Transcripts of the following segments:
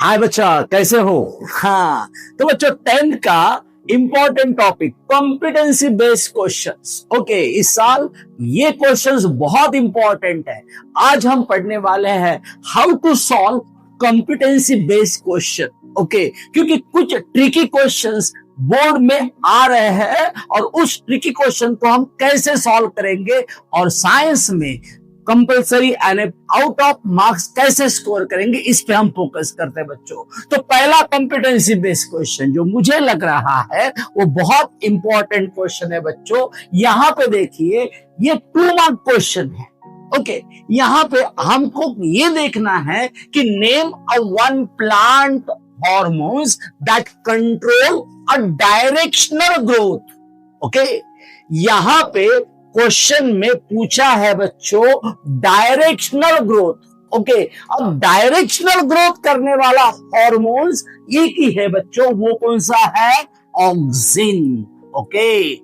हाय बच्चा, कैसे हो? हाँ, तो बच्चों 10th का important topic competency based questions. Okay, इस साल ये क्वेश्चंस बहुत इंपॉर्टेंट है। आज हम पढ़ने वाले हैं how to solve competency based question. Okay, क्योंकि कुछ ट्रिकी क्वेश्चंस बोर्ड में आ रहे हैं और उस ट्रिकी क्वेश्चन को हम कैसे सॉल्व करेंगे और साइंस में compulsory and out of marks कैसे स्कोर करेंगे, इस पे हम फोकस करते हैं बच्चों। तो पहला कॉम्पिटेंसी बेस्ड क्वेश्चन जो मुझे लग रहा है वो बहुत इंपॉर्टेंट क्वेश्चन है बच्चों। यहां पे देखिए, ये 2 मार्क क्वेश्चन है। ओके, यहाँ पे हमको ये देखना है कि name a one plant hormones that control a directional growth. Okay, यहां पे क्वेश्चन में पूछा है बच्चों डायरेक्शनल ग्रोथ। ओके, अब डायरेक्शनल ग्रोथ करने वाला हॉर्मोन्स एक ही है बच्चों, वो कौन सा है? ऑक्सिन। ओके,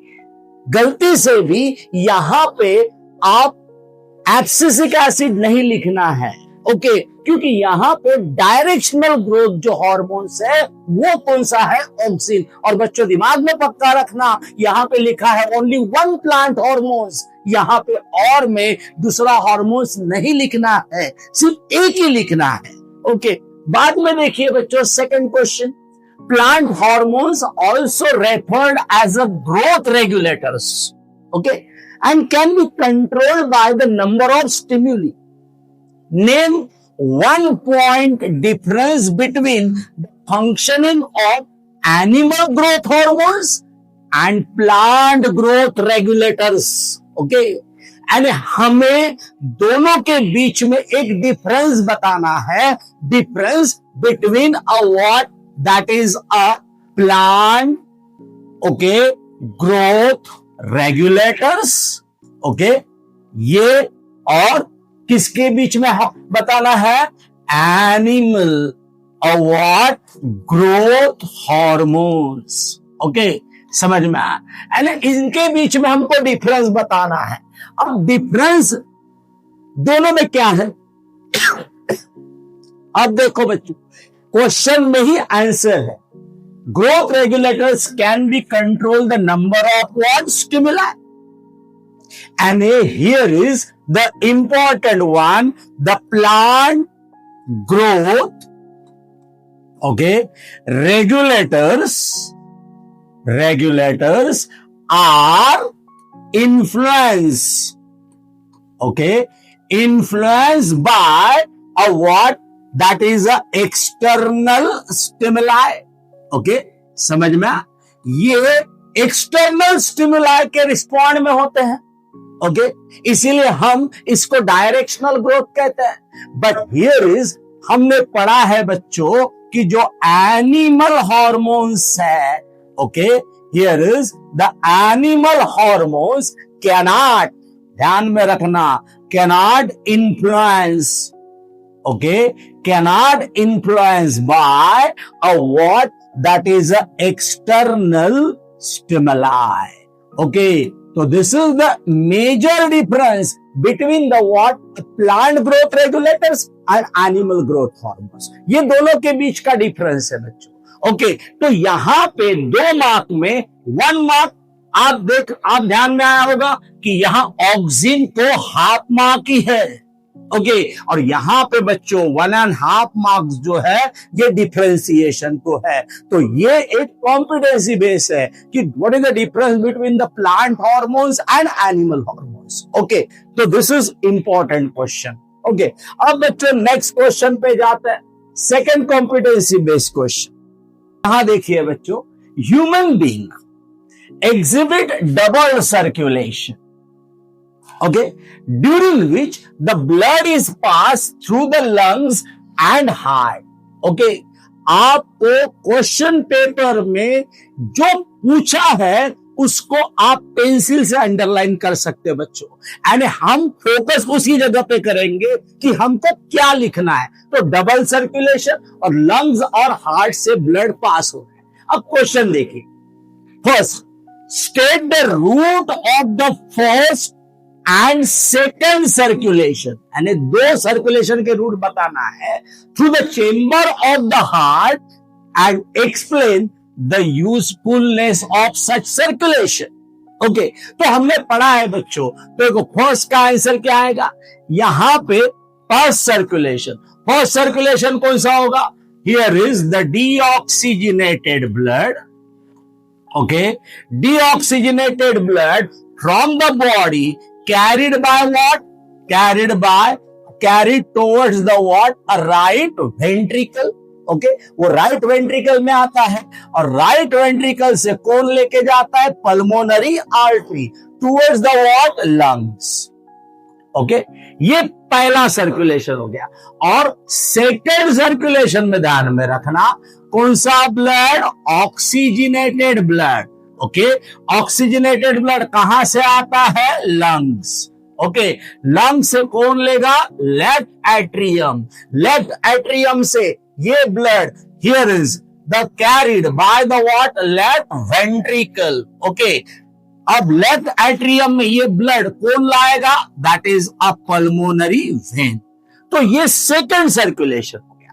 गलती से भी यहां पे आप एब्सिसिक एसिड नहीं लिखना है। ओके, क्योंकि यहां पे डायरेक्शनल ग्रोथ जो हॉर्मोन्स है वो कौन सा है? ऑक्सिन। और बच्चों दिमाग में पक्का रखना, यहां पे लिखा है ओनली वन प्लांट हॉर्मोन्स, यहां पे और में दूसरा हॉर्मोन्स नहीं लिखना है, सिर्फ एक ही लिखना है। ओके, बाद में देखिए बच्चों second question, plant hormones also referred as a growth regulators. Okay, and can be controlled by the number of stimuli. Name one point difference between the functioning of animal growth hormones and plant growth regulators. Okay, and हमें दोनों के बीच में एक difference बताना है। Difference between a what that is a plant, okay, growth regulators. Okay, ये और किसके बीच में बताना है? एनिमल और व्हाट ग्रोथ हॉर्मोन्स। ओके, समझ में आया? यानी इनके बीच में हमको डिफरेंस बताना है। अब डिफरेंस दोनों में क्या है? अब देखो बच्चों, क्वेश्चन में ही आंसर है। Growth regulators can be control the number of what? Stimuli. And here is the important one, the plant growth, okay, regulators are influenced, okay, influenced by a what? That is a external stimuli. Okay, समझ में? ये external stimuli के respond में होते हैं। Okay, इसीलिए हम इसको डायरेक्शनल ग्रोथ कहते हैं। बट हियर इज, हमने पढ़ा है बच्चों कि जो एनिमल हॉर्मोन्स है, okay, here is the animal hormones cannot, ध्यान में रखना, cannot influence, okay, cannot influence by a what? That is a external stimuli. Okay, so this is the major difference between the what? Plant growth regulators and animal growth hormones. ये दोनों के बीच का difference है बच्चों। Okay, तो यहां पे 2 mark में 1 मार्क आप ध्यान में आया होगा कि यहां ऑक्सिन को हाफ मार्क ही है। ओके, और यहां पे बच्चों 1.5 मार्क्स जो है ये डिफरेंशिएशन को है। तो ये एक कॉम्पिटेंसी बेस है कि what is the difference between the plant hormones and animal hormones. Okay, तो this is important question. Okay, अब बच्चों नेक्स्ट क्वेश्चन पे जाते हैं, सेकंड कॉम्पिटेंसी बेस्ड क्वेश्चन। यहां देखिए बच्चों, human being exhibit double circulation, okay, during which the blood is passed through the lungs and heart. Okay, आपको क्वेश्चन पेपर में जो पूछा है उसको आप पेंसिल से अंडरलाइन कर सकते हैं बच्चों। एंड हम फोकस उसी जगह पे करेंगे कि हमको क्या लिखना है। तो डबल सर्कुलेशन और लंग्स और हार्ट से ब्लड पास हो रहा है। अब क्वेश्चन देखिए, first state the route of the first and second circulation, यानी दो सर्कुलेशन के रूट बताना है through the chamber of the heart and explain the usefulness of such circulation. Okay, तो हमने पढ़ा है बच्चों, तो देखो फर्स्ट का आंसर क्या आएगा, यहां पे फर्स्ट सर्कुलेशन कौन सा होगा, here is the deoxygenated blood, okay, deoxygenated blood from the body carried by what, carried towards the what, a right ventricle, okay, वो राइट वेंट्रिकल में आता है और राइट वेंट्रिकल से कौन लेके जाता है, pulmonary artery towards the what, lungs. Okay, ये पहला सर्कुलेशन हो गया। और सेकेंड सर्कुलेशन में ध्यान में रखना, कौन सा blood, oxygenated blood. Okay, oxygenated blood कहां से आता है, लंग्स। ओके, लंग्स से कौन लेगा, लेफ्ट एट्रियम, लेफ्ट एट्रियम से ये blood here is the carried by the what, left ventricle. Okay, अब लेफ्ट एट्रियम में ये ब्लड कौन लाएगा, that is a pulmonary vein. तो ये सेकंड सर्कुलेशन हो गया।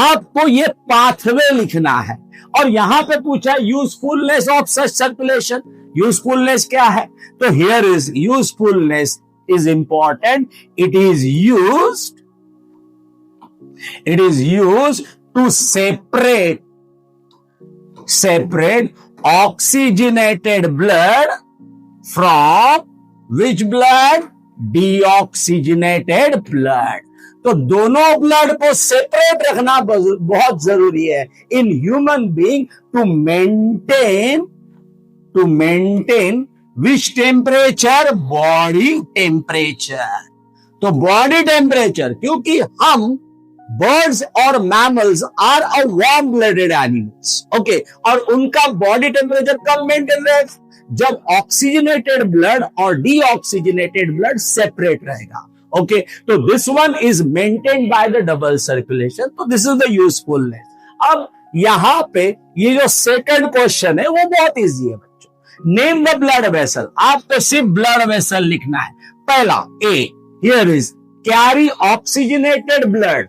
आपको ये पाथवे लिखना है और यहां पे पूछा usefulness of such circulation, usefulness क्या है, तो here is usefulness is important, it is used to separate oxygenated blood from which blood, deoxygenated blood. तो दोनों ब्लड को सेपरेट रखना बहुत जरूरी है in human being to maintain which temperature, body temperature. तो बॉडी टेम्परेचर, क्योंकि हम बर्ड्स और mammals are a warm blooded animals, okay, और उनका बॉडी टेम्परेचर कब मेंटेन रहेगा, जब ऑक्सीजनेटेड ब्लड और डीऑक्सीजनेटेड ब्लड सेपरेट रहेगा। ओके, तो this one is maintained by the double circulation, तो दिस इज द यूजफुलनेस। अब यहां पे ये जो सेकंड क्वेश्चन है वो बहुत इजी है बच्चों, नेम द ब्लड वेसल, आपको सिर्फ ब्लड वेसल लिखना है। पहला A, here is carry oxygenated blood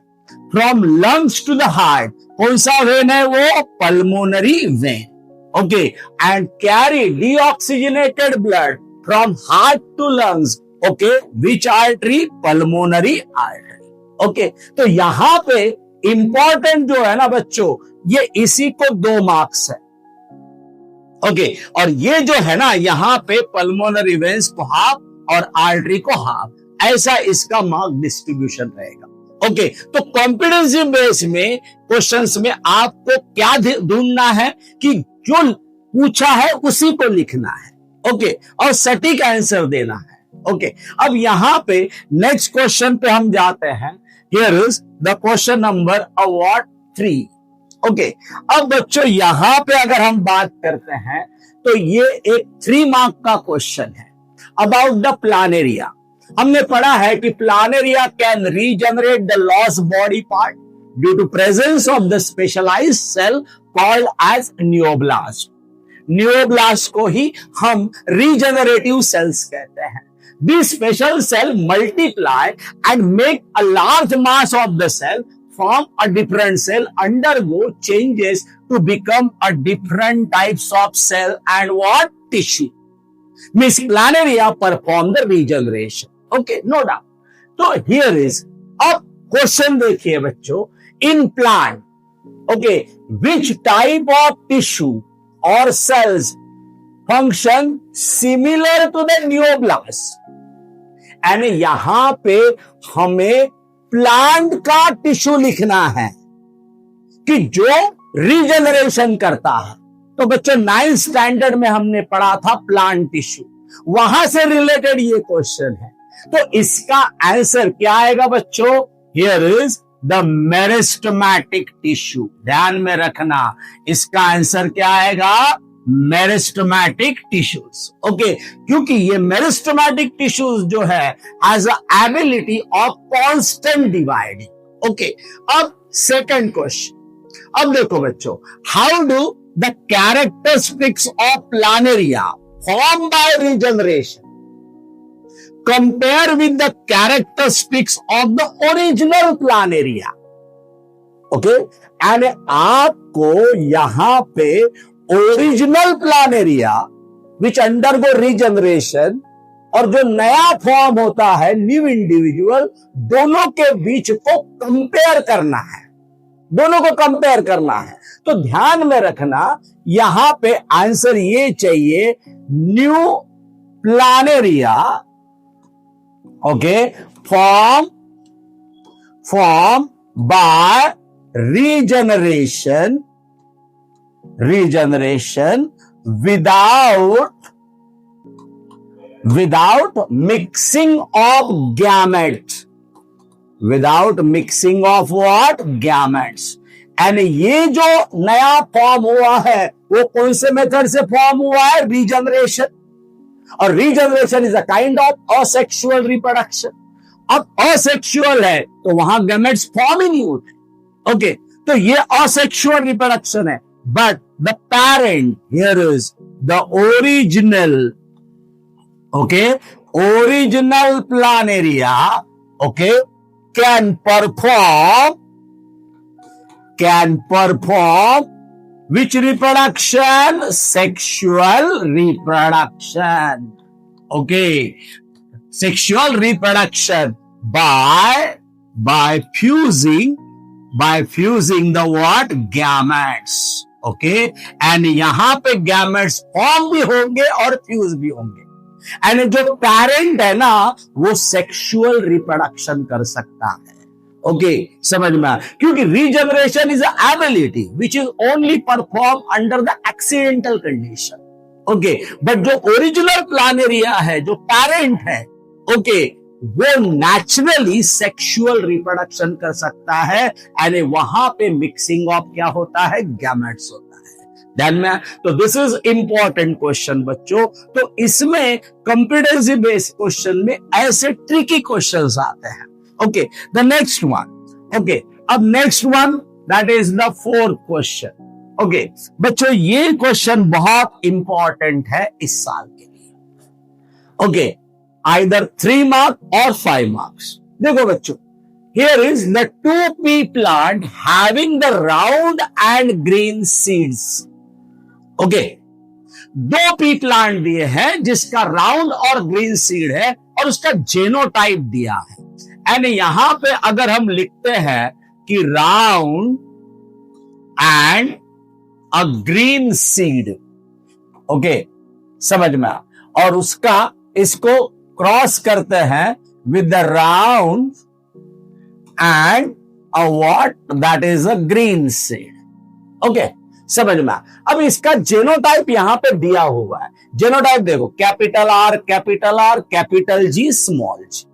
from lungs to the heart, कौन सा वेन है वो, pulmonary vein. Okay, and carry deoxygenated blood from heart to lungs, okay, which artery, pulmonary artery. Okay, तो यहां पे इंपॉर्टेंट जो है ना बच्चों, ये इसी को 2 मार्क्स है। ओके, और ये जो है ना यहां पे पल्मोनरी वेन्स को हाफ और आर्टरी को हाफ, ऐसा इसका मार्क डिस्ट्रीब्यूशन रहेगा। ओके, तो कॉम्पिटेंसी बेस में क्वेश्चंस में आपको क्या ढूंढना है कि जो पूछा है उसी को लिखना है। ओके, और सटीक आंसर देना है। ओके, अब यहां पे नेक्स्ट क्वेश्चन पे हम जाते हैं। Here is the question number award 3। Okay, अब बच्चों यहां पे अगर हम बात करते हैं तो ये एक 3 मार्क का क्वेश्चन है अबाउट द प्लानेरिया। हमने पढ़ा है कि planaria can regenerate the lost body part due to presence of the specialized cell called as neuroblast. Neuroblast को ही हम रीजनरेटिव सेल्स कहते हैं। These special cell multiply and make a large mass of the cell, form a different cell, undergo changes to become a different types of cell and what, tissue. Means planaria perform the regeneration. Okay, no doubt. So here is अब question देखिए बच्चों, in plant, okay, which type of tissue or cells function similar to the neoblast? यानी यहां पे हमें plant का tissue लिखना है कि जो रीजनरेशन करता है। तो बच्चों 9th स्टैंडर्ड में हमने पढ़ा था प्लांट टिश्यू, वहां से रिलेटेड ये क्वेश्चन है। तो इसका आंसर क्या आएगा बच्चों, here is the meristematic tissue. ध्यान में रखना, इसका आंसर क्या आएगा, मेरिस्टेमेटिक टिश्यूज। ओके, क्योंकि ये मेरिस्टेमेटिक टिश्यूज जो है has a ability of constant dividing. Okay, अब सेकंड क्वेश्चन। अब देखो बच्चों, how do the characteristics of Planaria form by regeneration compare with the characteristics of the original plan area. Okay, and आपको यहां पे original plan area which undergo regeneration और जो नया फॉर्म होता है न्यू इंडिविजुअल, दोनों के बीच को कंपेयर करना है, दोनों को कंपेयर करना है। तो ध्यान में रखना, यहां पे आंसर ये चाहिए new plan area, okay, form by regeneration without mixing of gametes, without mixing of what? Gametes. And ये जो नया फॉर्म हुआ है वो कौन से मेथड से फॉर्म हुआ है? रीजनरेशन। और regeneration is a kind of asexual reproduction. अब असेक्सुअल है तो वहां गैमेट्स फॉर्म ही नहीं होते। ओके, तो ये असेक्सुअल रिप्रोडक्शन है, but the parent here is the original, okay, original plan area, okay, can perform which reproduction? Sexual reproduction. Okay, sexual reproduction by fusing the what? Gametes. Okay, and यहां पे gametes form भी होंगे और fuse भी होंगे। And जो parent है ना वो सेक्सुअल रिप्रोडक्शन कर सकता है। ओके, समझ में आया? क्योंकि regeneration is ability which is only perform under the accidental condition. Okay, but जो ओरिजिनल प्लान एरिया है, जो पेरेंट है, ओके, वो नेचुरली सेक्सुअल रिप्रोडक्शन कर सकता है। एंड वहां पे मिक्सिंग ऑफ क्या होता है? गैमेट्स होता है। ध्यान में, तो दिस इज इंपॉर्टेंट क्वेश्चन बच्चों। तो इसमें कॉम्पिटेंसी बेस्ड क्वेश्चन में ऐसे ट्रिकी क्वेश्चंस आते हैं। Okay, the next one, okay, अब next one that is the fourth question. Okay बच्चों, ये क्वेश्चन बहुत इंपॉर्टेंट है इस साल के लिए। ओके, आइदर 3 मार्क और 5 मार्क्स। देखो बच्चों, here is the 2 pea plant having the round and green seeds. Okay, 2 P plant दिए हैं जिसका राउंड और ग्रीन सीड है और उसका जेनोटाइप दिया है। एंड यहां पे अगर हम लिखते हैं कि round and a green seed, okay, समझ में आ, और उसका इसको क्रॉस करते हैं with the round and a what? That is a green seed. Okay, समझ में। अब इसका जेनोटाइप यहां पे दिया हुआ है। जेनोटाइप देखो, capital R, capital G, small G.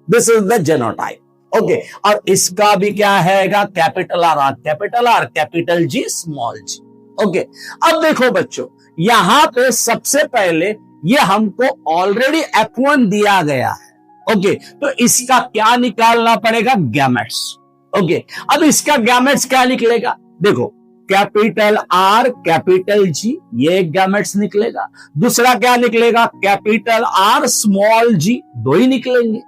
This is the genotype. Okay, और इसका भी क्या है? Capital R, capital G, small G. Okay, अब देखो बच्चों, यहां पे सबसे पहले ये हमको ऑलरेडी F1 दिया गया है। ओके, तो इसका क्या निकालना पड़ेगा? गैमेट्स। ओके, अब इसका गैमेट्स क्या निकलेगा? देखो, कैपिटल आर, कैपिटल जी, ये एक गैमेट्स निकलेगा। दूसरा क्या निकलेगा? कैपिटल आर, स्मॉल जी, 2 ही निकलेंगे।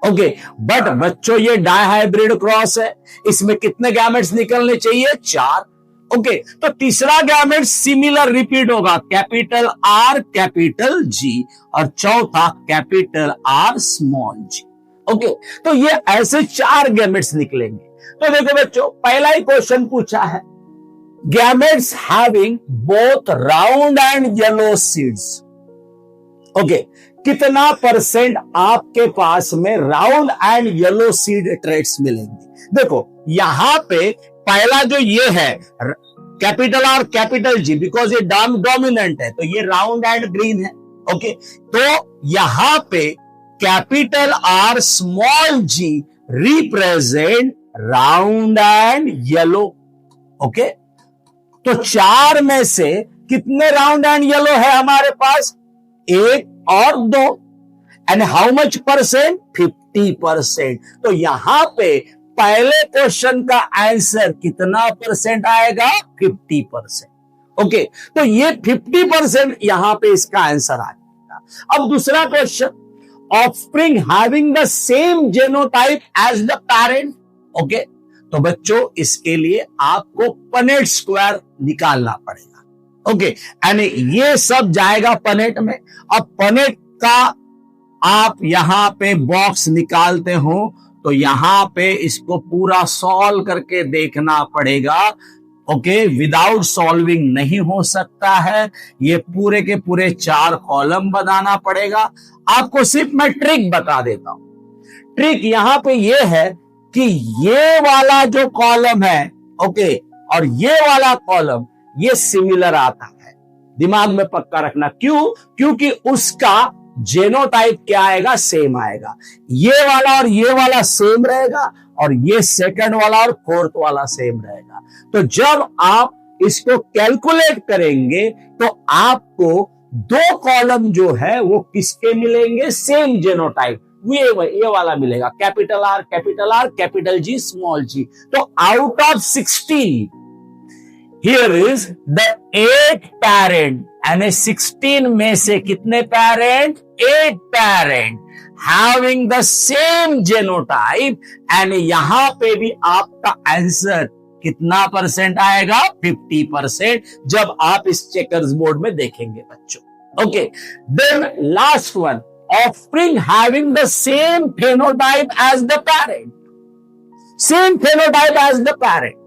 ओके, बट बच्चों ये डायहाइब्रिड क्रॉस है, इसमें कितने गैमेट्स निकलने चाहिए? 4। ओके, तो तीसरा गैमेट सिमिलर रिपीट होगा, कैपिटल आर, कैपिटल जी, और चौथा capital R, small G. Okay, तो ये ऐसे 4 गैमेट्स निकलेंगे। तो देखो बच्चों, पहला ही क्वेश्चन पूछा है, gametes having both round and yellow seeds. Okay, कितना परसेंट आपके पास में round and yellow seed traits मिलेंगे? देखो, यहां पे पहला जो ये है capital R, capital G, because ये डोमिनेंट है, तो ये राउंड एंड ग्रीन है। ओके, तो यहां पे capital R, small G represent round and yellow. Okay, तो 4 में से कितने राउंड एंड येलो है हमारे पास? 1 और 2। And how much percent? 50%। तो यहां पे पहले क्वेश्चन का आंसर कितना परसेंट आएगा? 50%। ओके, तो ये 50% यहां पे इसका आंसर आ जाएगा। अब दूसरा question, offspring having the same genotype as the parent. Okay, तो बच्चों इसके लिए आपको पनेट स्क्वायर निकालना पड़ेगा। ओके, यानी ये सब जाएगा पनेट में। अब पनेट का आप यहां पे बॉक्स निकालते हो तो यहां पे इसको पूरा सॉल्व करके देखना पड़ेगा। ओके, विदाउट सॉल्विंग नहीं हो सकता है। ये पूरे के पूरे 4 कॉलम बनाना पड़ेगा। आपको सिर्फ मैं ट्रिक बता देता हूं। ट्रिक यहां पे ये है कि ये वाला जो कॉलम है, ओके, और ये वाला कॉलम ये सिमिलर आता है। दिमाग में पक्का रखना। क्यों? क्योंकि उसका जेनोटाइप क्या आएगा? सेम आएगा। ये वाला और ये वाला सेम रहेगा और ये सेकंड वाला और फोर्थ वाला सेम रहेगा। तो जब आप इसको कैलकुलेट करेंगे तो आपको 2 कॉलम जो है वो किसके मिलेंगे? सेम जेनोटाइप, ये वाला मिलेगा। Capital R, capital G, small G. तो out of 16 here is the 8 parent, यानी 16 में से कितने parent? 8 parent having the same genotype. And यहां पे भी आपका आंसर कितना परसेंट आएगा? 50%, जब आप इस चेकर्स बोर्ड में देखेंगे बच्चों। Okay, then last one, offspring having the same phenotype as the parent, same phenotype as the parent.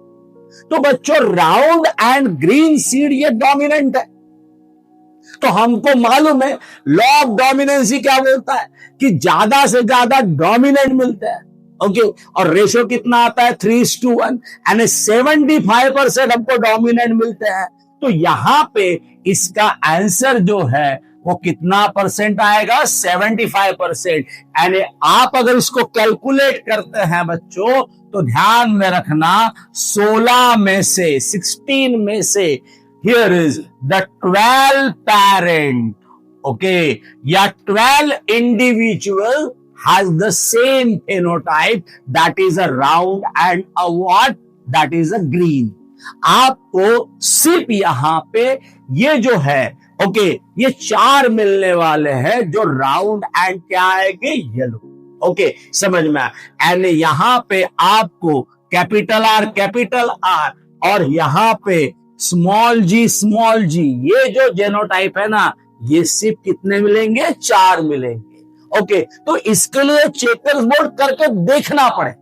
तो बच्चों राउंड एंड ग्रीन सीड ये डोमिनेंट है। तो हमको मालूम है लॉ ऑफ डोमिनेंसी क्या बोलता है कि ज्यादा से ज्यादा डोमिनेंट मिलते हैं। ओके, और रेशियो कितना आता है? 3:1, यानी 75% हमको डोमिनेंट मिलते हैं। तो यहां पे इसका आंसर जो है वो कितना परसेंट आएगा? 75%। यानी आप अगर इसको कैलकुलेट करते हैं बच्चों तो ध्यान में रखना 16 में से 16 में से here is the 12 parent, okay, या 12 individual has the same phenotype, that is a round and a what? That is a green. आपको सिर्फ यहां पे ये जो है, ओके, ये 4 मिलने वाले हैं जो राउंड एंड क्या आएंगे? येलो। ओके, समझ में आया? एंड यहां पे आपको कैपिटल आर और यहां पे स्मॉल जी, ये जो जेनोटाइप है ना, ये सिर्फ कितने मिलेंगे? 4 मिलेंगे। ओके, तो इसके लिए चेकर्स बोर्ड करके देखना पड़े।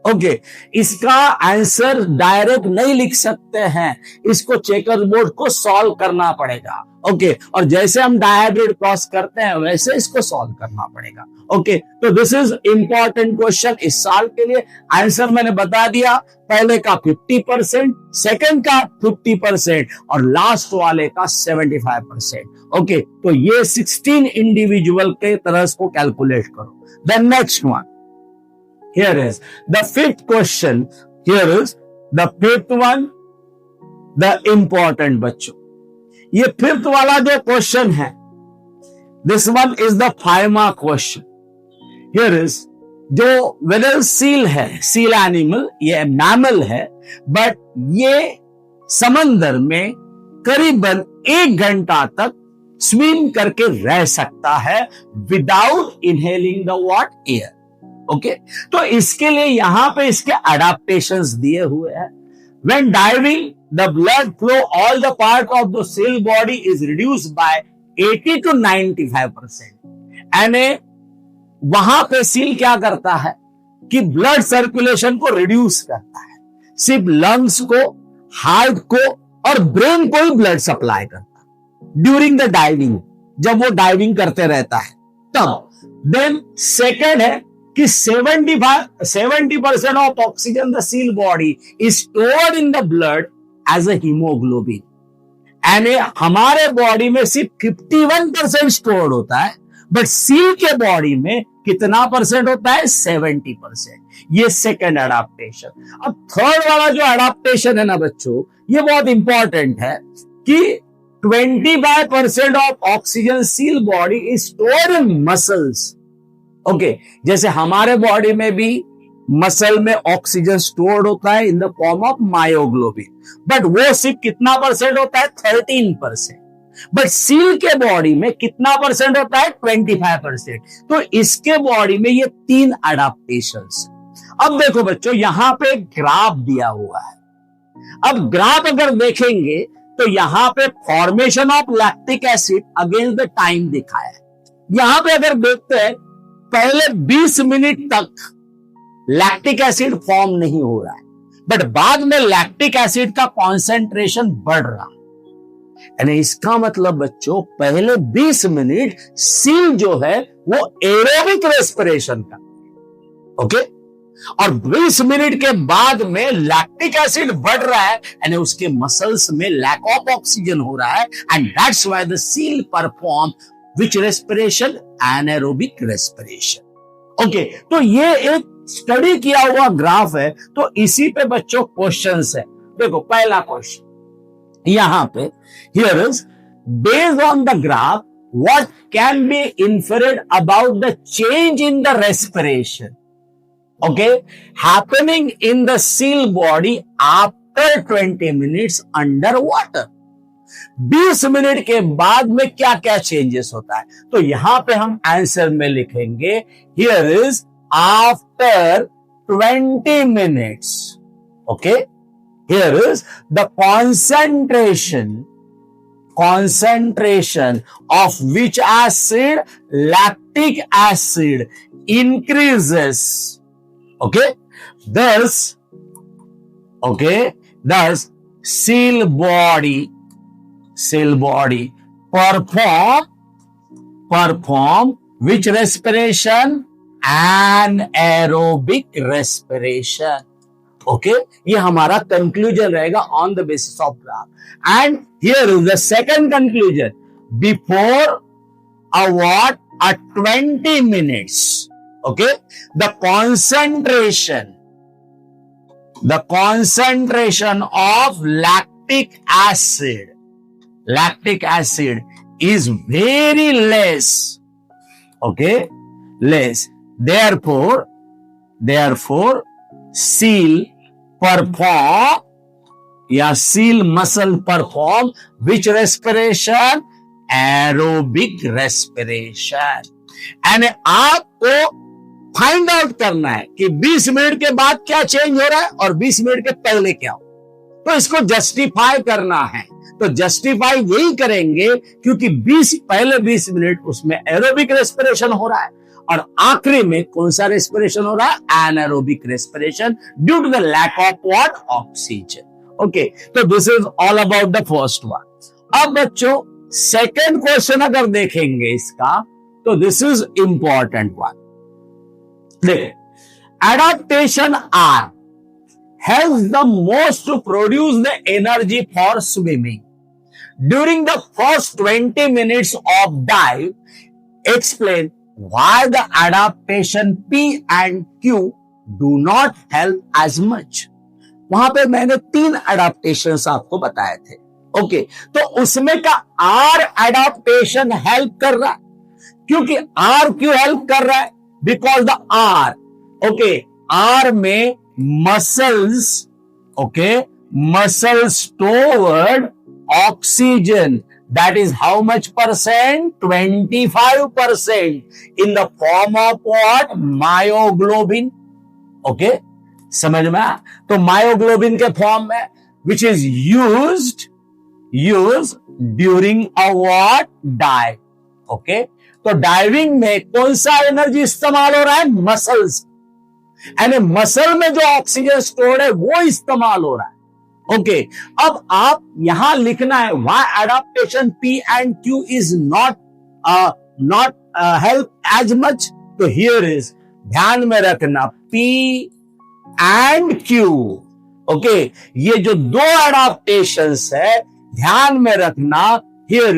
ओके, इसका आंसर डायरेक्ट नहीं लिख सकते हैं, इसको चेकर्स बोर्ड को सॉल्व करना पड़ेगा। ओके, और जैसे हम डायग्राम क्रॉस करते हैं वैसे इसको सॉल्व करना पड़ेगा। ओके, तो दिस इज इंपॉर्टेंट क्वेश्चन इस साल के लिए। आंसर मैंने बता दिया, पहले का 50%, सेकंड का 50% और लास्ट वाले का 75%। ओके, तो ये 16 इंडिविजुअल के तरह को कैलकुलेट करो। The next one, here is the 5th question. Here is the 5th one, the important बच्चों। ये 5th वाला जो क्वेश्चन है, this one is the 5 mark question. Here is जो वेदर सील है, सील एनिमल, ये मैमल है, बट ये समंदर में करीबन 1 घंटा तक स्विम करके रह सकता है without inhaling the what? Air. Okay, तो इसके लिए यहां पे इसके अडेप्टेशंस दिए हुए हैं। When diving the blood flow all the part of the seal body is reduced by 80 to 95%। यानी वहां पे सील क्या करता है कि ब्लड सर्कुलेशन को रिड्यूस करता है, सिर्फ लंग्स को, हार्ट को और ब्रेन को ही ब्लड सप्लाई करता है ड्यूरिंग द डाइविंग, जब वो डाइविंग करते रहता है तब। देन सेकेंड है कि 70% of oxygen the seal body is stored in the blood as a haemoglobin. यानी हमारे बॉडी में सिर्फ 51% स्टोर्ड होता है, बट सील के बॉडी में कितना परसेंट होता है? 70%। ये सेकंड अडेप्टेशन। अब थर्ड वाला जो अडेप्टेशन है ना बच्चों, ये बहुत इंपॉर्टेंट है कि 25% of oxygen seal body is stored in muscles. Okay, जैसे हमारे बॉडी में भी मसल में ऑक्सीजन स्टोर्ड होता है in the form of myoglobin, but वो सिर्फ कितना परसेंट होता है? 13%। बट सील के बॉडी में कितना परसेंट होता है? 25%। तो इसके बॉडी में ये 3 अडाप्टेशंस। अब देखो बच्चों, यहां पे ग्राफ दिया हुआ है। अब ग्राफ अगर देखेंगे तो यहां पे formation of lactic acid against the time दिखाया है। यहां पे अगर देखते हैं, पहले 20 मिनट तक लैक्टिक एसिड फॉर्म नहीं हो रहा है, बट बाद में लैक्टिक एसिड का कॉन्सेंट्रेशन बढ़ रहा है। यानी इसका मतलब बच्चों, पहले 20 मिनट सील जो है वो एरोबिक रेस्पिरेशन का, ओके, और 20 मिनट के बाद में लैक्टिक एसिड बढ़ रहा है, यानी उसके मसल्स में लैक ऑफ ऑक्सीजन हो रहा है, and that's why the seal perform which respiration? Anaerobic respiration. Okay, तो ये एक स्टडी किया हुआ ग्राफ है, तो इसी पे बच्चों क्वेश्चंस है। देखो पहला क्वेश्चन यहां पे, here is, based on the graph what can be inferred about the change in the respiration, okay, happening in the seal body after 20 minutes under water। 20 minute के बाद में क्या क्या चेंजेस होता है? तो यहां पे हम आंसर में लिखेंगे, here is after 20 minutes, okay, here is the concentration of which acid? Lactic acid increases, okay, thus seal body perform which respiration? Anaerobic respiration, okay, ये हमारा कंक्लूजन रहेगा on the basis of graph. And here is the second conclusion, before a what? A 20 minutes, okay, the concentration of lactic acid is very less, okay, less, therefore seal perform या seal muscle perform which respiration? Aerobic respiration। यानी आपको find out करना है कि 20 minute के बाद क्या change हो रहा है और 20 मिनट के पहले क्या हो, तो इसको जस्टिफाई करना है। तो जस्टिफाई यही करेंगे क्योंकि पहले 20 मिनट उसमें एरोबिक रेस्पिरेशन हो रहा है और आखिरी में कौन सा रेस्पिरेशन हो रहा है? Anaerobic respiration, due to the lack of what? Oxygen. Okay, तो this is all about the first one. अब बच्चों सेकेंड क्वेश्चन अगर देखेंगे इसका, तो दिस इज इंपॉर्टेंट वन। देखो, adaptation are helps the most to produce the energy for swimming. During the first 20 minutes of dive, explain why the adaptation P and Q do not help as much. वहां पे मैंने 3 adaptations आपको बताए थे, okay, तो उसमें का R adaptation help कर रहा है, क्योंकि R क्यों हेल्प कर रहा है? Because the R, okay, R में muscles, okay, muscles stored oxygen, that is how much percent? 25% in the form of what? Myoglobin, okay, समझ में आया? तो मायोग्लोबिन के फॉर्म में, which is used during a what? Dive, okay, तो diving में कौन सा एनर्जी इस्तेमाल हो रहा है? मसल्स, यानी मसल में जो ऑक्सीजन स्टोर है वो इस्तेमाल हो रहा है, ओके। अब आप यहां लिखना है why adaptation P and Q is not help as much. तो हियर इज, ध्यान में रखना, P एंड Q, ओके, ये जो 2 एडाप्टेशंस है ध्यान में रखना। Here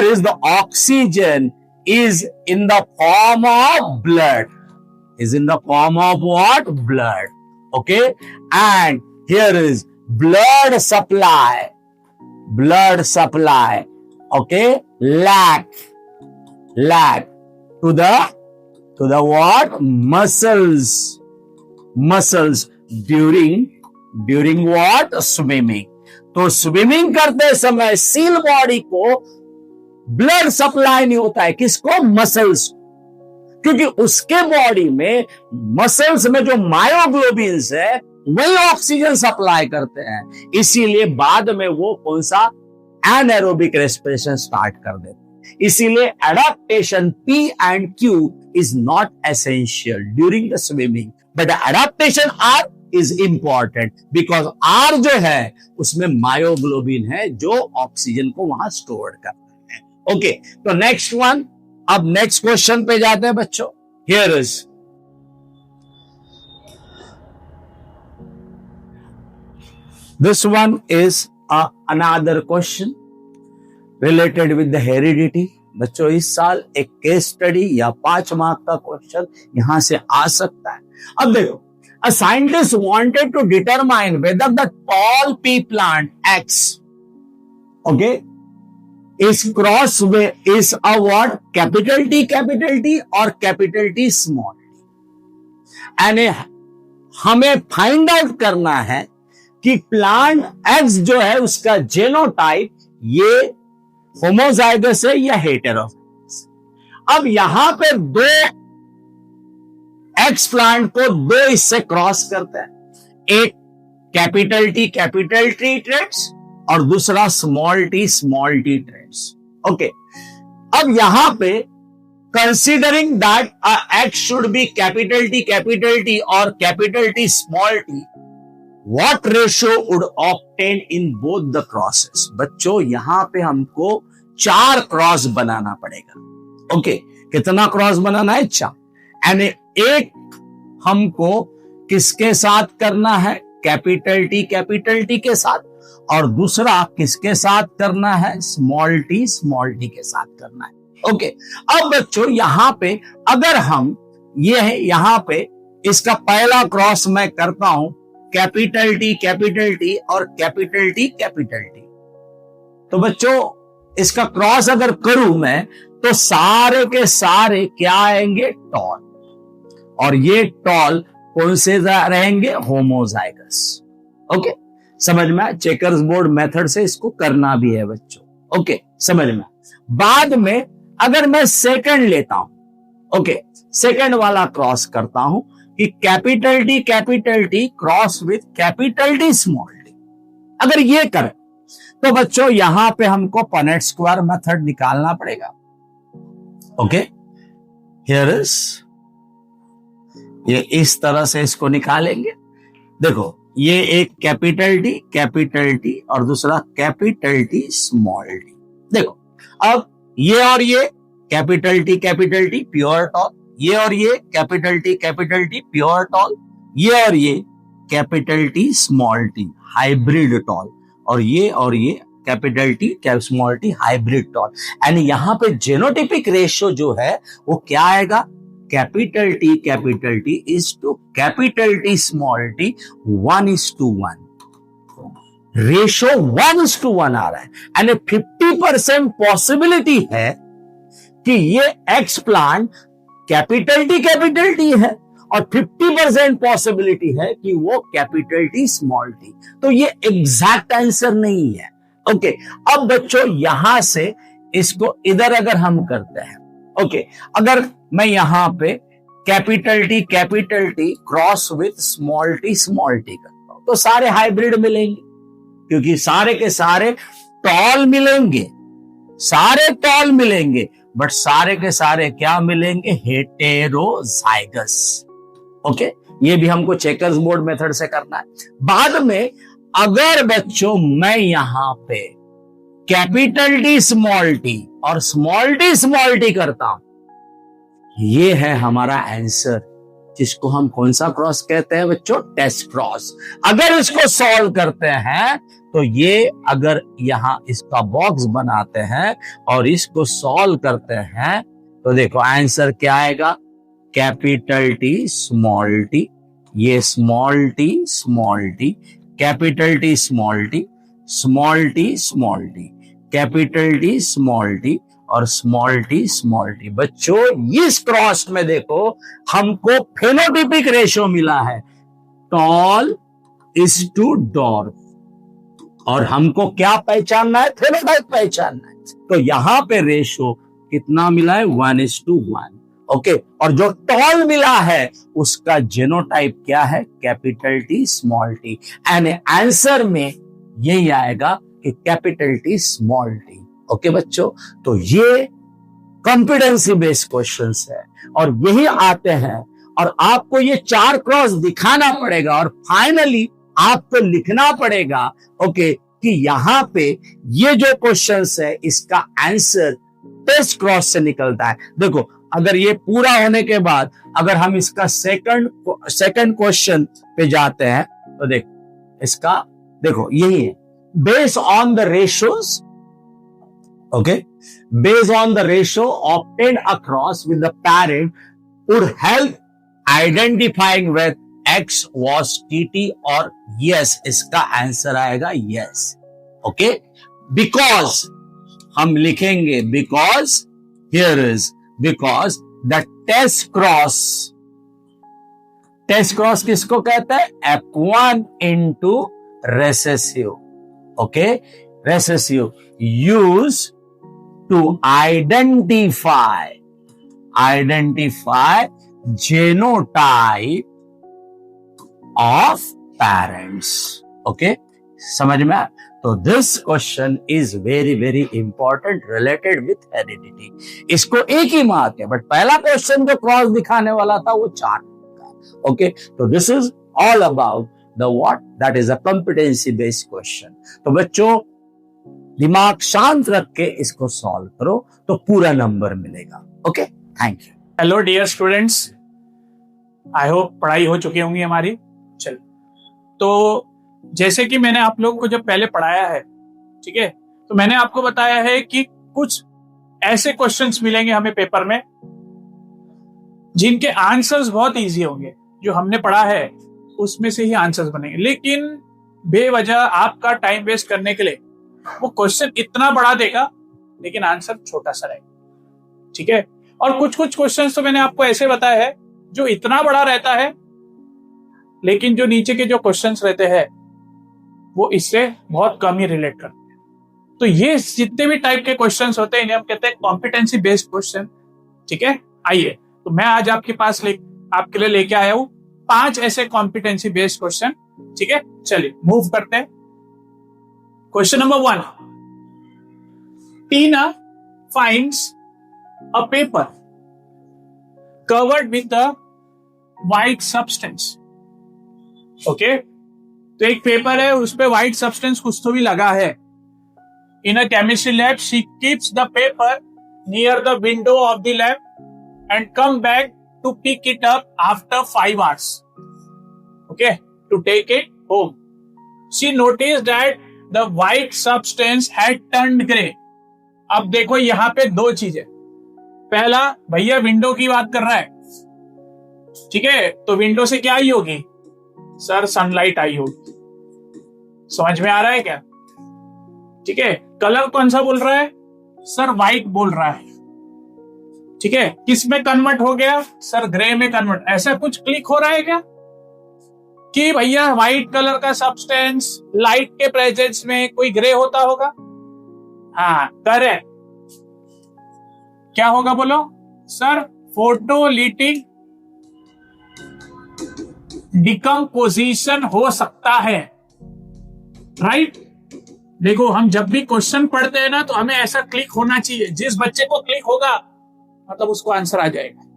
is the oxygen is in the form of blood, is in the form of what? Blood, okay, and here is blood supply, okay, lack to the what? muscles during what? Swimming. तो swimming करते समय seal body को blood supply नहीं होता है, किसको? Muscles, क्योंकि उसके बॉडी में मसल्स में जो मायोग्लोबिन्स है वही ऑक्सीजन सप्लाई करते हैं, इसीलिए बाद में वो कौन सा एनाएरोबिक रेस्पिरेशन स्टार्ट कर देते हैं। इसीलिए adaptation P and Q is not essential during the swimming, but the adaptation R is important because R जो है उसमें मायोग्लोबिन है जो ऑक्सीजन को वहां स्टोर करता है। ओके, तो नेक्स्ट वन, अब नेक्स्ट क्वेश्चन पे जाते हैं बच्चों। Here is this one is another question related with the heredity। बच्चों इस साल एक केस स्टडी या 5 मार्क का क्वेश्चन यहां से आ सकता है। अब देखो, a scientist wanted to determine whether the tall pea plant X, okay, is cross with is a what? Capital T or capital T small t, and हमें फाइंड आउट करना है कि प्लांट X जो है उसका जेनोटाइप ये homozygous है या हेटेरोजाइगस। अब यहां पे दो X प्लांट को दो इससे क्रॉस करते हैं, एक कैपिटल T ट्रेड्स और दूसरा स्मॉल t ट्रेड्स। ओके, अब यहां पे considering that X should be capital T और capital T small t, what ratio would obtain in both the crosses? बच्चों यहां पे हमको 4 क्रॉस बनाना पड़ेगा। ओके, कितना क्रॉस बनाना है? 4। एंड एक हमको किसके साथ करना है? कैपिटल T के साथ, और दूसरा किसके साथ करना है? स्मॉल t के साथ करना है। ओके, अब बच्चों यहां पे अगर हम ये है यहां पे इसका पहला क्रॉस मैं करता हूं कैपिटल T और कैपिटल T, तो बच्चों इसका क्रॉस अगर करूं मैं तो सारे के सारे क्या आएंगे? टॉल, और ये टॉल कौन से रहेंगे? होमोजाइगस। ओके, समझ में? चेकर्स बोर्ड मेथड से इसको करना भी है बच्चों। ओके, समझ में? बाद में अगर मैं सेकंड लेता हूं, ओके, सेकंड वाला क्रॉस करता हूं कि capital T cross with capital T small t, अगर ये करें तो बच्चों यहां पे हमको पनेट स्क्वायर मेथड निकालना पड़ेगा। ओके, हियर इज, ये इस तरह से इसको निकालेंगे। देखो ये एक कैपिटल T और दूसरा कैपिटल T स्मॉल t। देखो अब ये और ये कैपिटल T प्योर टॉल, ये और ये कैपिटल T प्योर टॉल, ये और ये capital T small t hybrid tall, और ये capital T small t hybrid tall. And यहां पे जेनोटिपिक रेशियो जो है वो क्या आएगा? Capital T is to capital T small t 1:1, ratio 1:1 आ रहा है। एंड 50% पॉसिबिलिटी है कि ये एक्स प्लांट कैपिटल T है और 50% पॉसिबिलिटी है कि वो कैपिटल T स्मॉल t, तो ये एग्जैक्ट आंसर नहीं है। ओके, अब बच्चों यहां से इसको इधर अगर हम करते हैं, ओके, अगर मैं यहां पे capital T cross with small t करता हूं तो सारे हाइब्रिड मिलेंगे, क्योंकि सारे के सारे टॉल मिलेंगे, बट सारे के सारे क्या मिलेंगे? हेटेरोजाइगस। ओके, ये भी हमको चेकर्स बोर्ड मेथड से करना है। बाद में अगर बच्चों मैं यहां पे कैपिटल T स्मॉल t और स्मॉल t करता हूं, ये है हमारा आंसर, जिसको हम कौन सा क्रॉस कहते हैं बच्चों? Test cross. अगर इसको सॉल्व करते हैं तो ये अगर यहां इसका बॉक्स बनाते हैं और इसको सॉल्व करते हैं तो देखो आंसर क्या आएगा? कैपिटल T स्मॉल t, ये small t, capital T small t, capital T small t और स्मॉल t। बच्चों इस क्रॉस में देखो हमको फेनोटिपिक रेशियो मिला है, टॉल इज टू डॉर्फ। और हमको क्या पहचानना है? फेनोटाइप पहचानना है। तो यहां पे रेशो कितना मिला है? 1:1। ओके, और जो टॉल मिला है उसका जेनोटाइप क्या है? Capital T small T. And answer में यही आएगा कि capital T small T. Okay बच्चों, तो ये कॉम्पिटेंसी बेस्ड क्वेश्चंस है और यही आते हैं और आपको ये 4 क्रॉस दिखाना पड़ेगा और फाइनली आपको लिखना पड़ेगा ओके कि यहां पे ये जो क्वेश्चंस है इसका आंसर टेस्ट क्रॉस से निकलता है। देखो, अगर ये पूरा होने के बाद अगर हम इसका सेकंड क्वेश्चन पे जाते हैं तो इसका देखो यही है, based on the ratios, okay, based on the ratio obtained across with the parent would help identifying whether X was TT or yes। इसका आंसर आएगा yes। ओके, because हम लिखेंगे because here is because the test cross किसको कहता है? F1 into recessive। Okay, recessive use to identify genotype of parents। Okay, समझ में आया? तो this question is very very important related with heredity. इसको एक ही मार्क है, बट पहला क्वेश्चन जो क्रॉस दिखाने वाला था वो 4 का। ओके, तो this is all about the what, that is a competency based question. तो बच्चों दिमाग शांत रख के इसको सॉल्व करो तो पूरा नंबर मिलेगा। Okay, thank you. Hello dear students, I hope पढ़ाई हो चुकी होंगी हमारी। चलो, तो जैसे कि मैंने आप लोगों को जब पहले पढ़ाया है, ठीक है, तो मैंने आपको बताया है कि कुछ ऐसे क्वेश्चंस मिलेंगे हमें पेपर में जिनके आंसर्स बहुत इजी होंगे। जो हमने पढ़ा है उसमें से ही आंसर्स बनेंगे, लेकिन बेवजह आपका टाइम वेस्ट करने के लिए वो क्वेश्चन इतना बड़ा देगा लेकिन आंसर छोटा सा रहेगा, ठीक है। और कुछ कुछ क्वेश्चन तो मैंने आपको ऐसे बताया है जो इतना बड़ा रहता है लेकिन जो नीचे के जो क्वेश्चंस रहते हैं वो इससे बहुत कम ही रिलेट करते हैं। तो ये जितने भी टाइप के क्वेश्चंस होते हैं इन्हें हम कहते हैं कॉम्पिटेंसी बेस्ड क्वेश्चन, ठीक है। आइए, तो मैं आज आपके पास आपके लिए लेके आया हूं 5 ऐसे कॉम्पिटेंसी बेस्ड क्वेश्चन, ठीक है। चलिए मूव करते हैं। Question number 1, Tina finds a paper covered with a white substance। Okay, तो एक पेपर है उस पे व्हाइट सब्सटेंस कुछ तो भी लगा है। In a chemistry lab she keeps the paper near the window of the lab and come back to pick it up after 5 hours, okay, to take it home. She noticed that the white substance had turned grey. अब देखो यहां पे 2 चीजें। पहला, भैया window की बात कर रहा है, ठीक है, तो विंडो से क्या आई होगी? सर सनलाइट आई होगी। समझ में आ रहा है क्या? ठीक है। कलर कौन सा बोल रहा है? सर व्हाइट बोल रहा है, ठीक है। किस में कन्वर्ट हो गया? सर ग्रे में कन्वर्ट। ऐसा कुछ क्लिक हो रहा है क्या कि भैया व्हाइट कलर का सब्सटेंस लाइट के प्रेजेंस में कोई ग्रे होता होगा? हाँ, करेक्ट। क्या होगा बोलो? सर फोटोलिटिक डिकम्पोजिशन हो सकता है, राइट। देखो, हम जब भी क्वेश्चन पढ़ते हैं ना तो हमें ऐसा क्लिक होना चाहिए, जिस बच्चे को क्लिक होगा मतलब उसको आंसर आ जाएगा।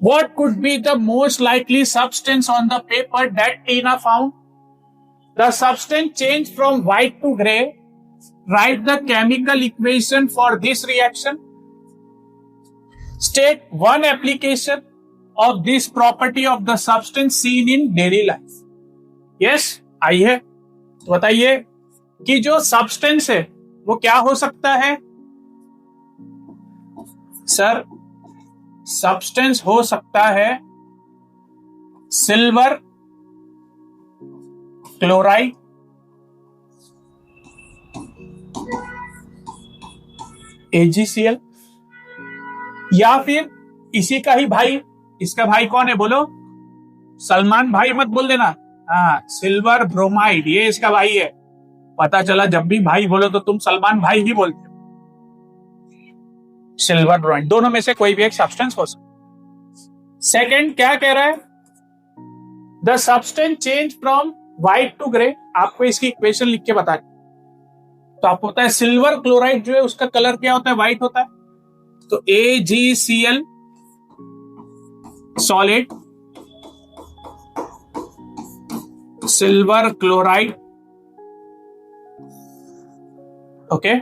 What could be the most likely substance on the paper that Tina found? The substance changed from white to gray. Write the chemical equation for this reaction. State one application of this property of the substance seen in daily life. Yes, आइए तो बताइए कि जो substance है वो क्या हो सकता है? सर सब्सटेंस हो सकता है सिल्वर क्लोराइड, AgCl, या फिर इसी का ही भाई, इसका भाई कौन है बोलो? सलमान भाई मत बोल देना, हाँ, सिल्वर ब्रोमाइड, ये इसका भाई है। पता चला जब भी भाई बोलो तो तुम सलमान भाई ही बोलते हो। सिल्वर ब्रोमाइड, दोनों में से कोई भी एक सब्सटेंस हो सकता। सेकंड क्या कह रहा है, the substance change from white to grey. आपको इसकी इक्वेशन लिख के बता, तो आपको पता है सिल्वर क्लोराइड जो है उसका कलर क्या होता है, व्हाइट होता है। तो AgCl solid, silver chloride, okay,